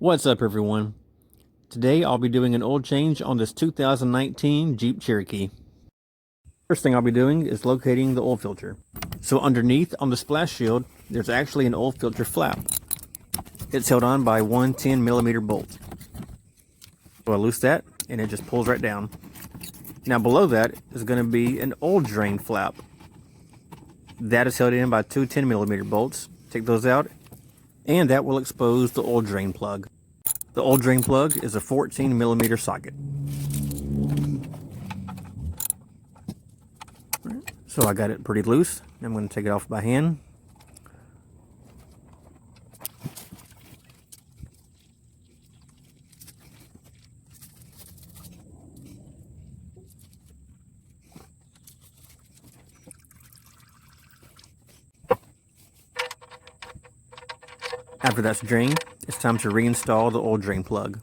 What's up, everyone? Today I'll be doing an oil change on this 2019 Jeep Cherokee. First thing I'll be doing is locating the oil filter. So underneath on the splash shield, there's actually an oil filter flap. It's held on by one 10mm bolt. So I loose that and it just pulls right down. Now below that is going to be an oil drain flap. That is held in by two 10mm bolts. Take those out and that will expose the oil drain plug. The oil drain plug is a 14mm socket. So I got it pretty loose. I'm going to take it off by hand. After that's drained, it's time to reinstall the oil drain plug.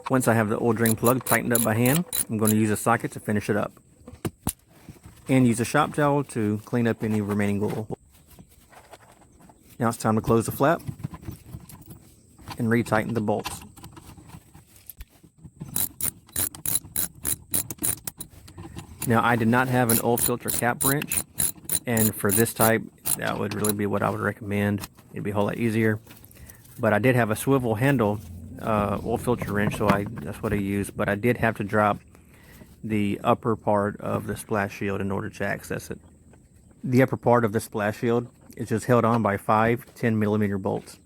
Once I have the oil drain plug tightened up by hand, I'm going to use a socket to finish it up. And use a shop towel to clean up any remaining oil. Now it's time to close the flap and retighten the bolts. Now I did not have an oil filter cap wrench, and for this type that would really be what I would recommend. It'd be a whole lot easier. But I did have a swivel handle oil filter wrench, so that's what I used. But I did have to drop the upper part of the splash shield in order to access it. The upper part of the splash shield is just held on by 5 10mm bolts.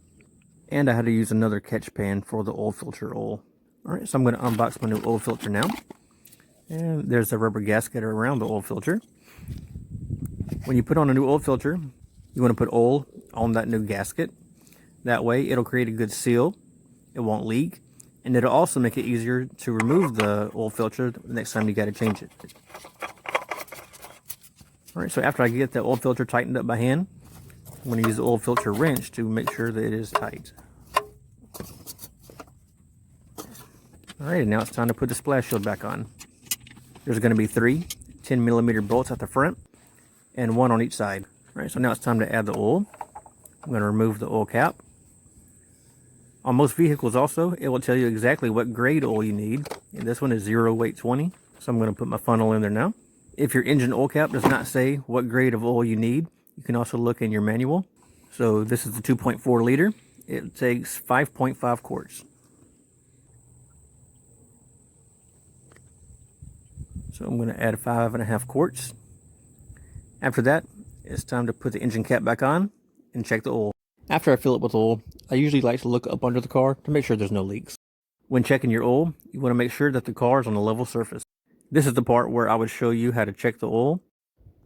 And I had to use another catch pan for the oil filter oil. Alright, so I'm going to unbox my new oil filter now. And there's the rubber gasket around the oil filter. When you put on a new oil filter, you want to put oil on that new gasket. That way it'll create a good seal, it won't leak, and it'll also make it easier to remove the oil filter the next time you got to change it. Alright, so after I get the oil filter tightened up by hand, I'm going to use the oil filter wrench to make sure that it is tight. Alright, now it's time to put the splash shield back on. There's going to be 3 10mm bolts at the front and 1 on each side. Alright, so now it's time to add the oil. I'm going to remove the oil cap. On most vehicles also, it will tell you exactly what grade oil you need. And this one is 0-weight-20, so I'm going to put my funnel in there now. If your engine oil cap does not say what grade of oil you need, you can also look in your manual. So this is the 2.4 liter. It takes 5.5 quarts. So I'm going to add 5.5 quarts. After that, it's time to put the engine cap back on and check the oil. After I fill it with oil, I usually like to look up under the car to make sure there's no leaks. When checking your oil, you want to make sure that the car is on a level surface. This is the part where I would show you how to check the oil,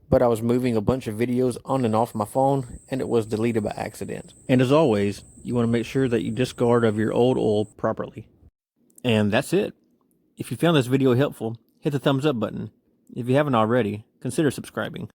but I was moving a bunch of videos on and off my phone and it was deleted by accident. And as always, you want to make sure that you discard of your old oil properly. And that's it. If you found this video helpful, hit the thumbs up button. If you haven't already, consider subscribing.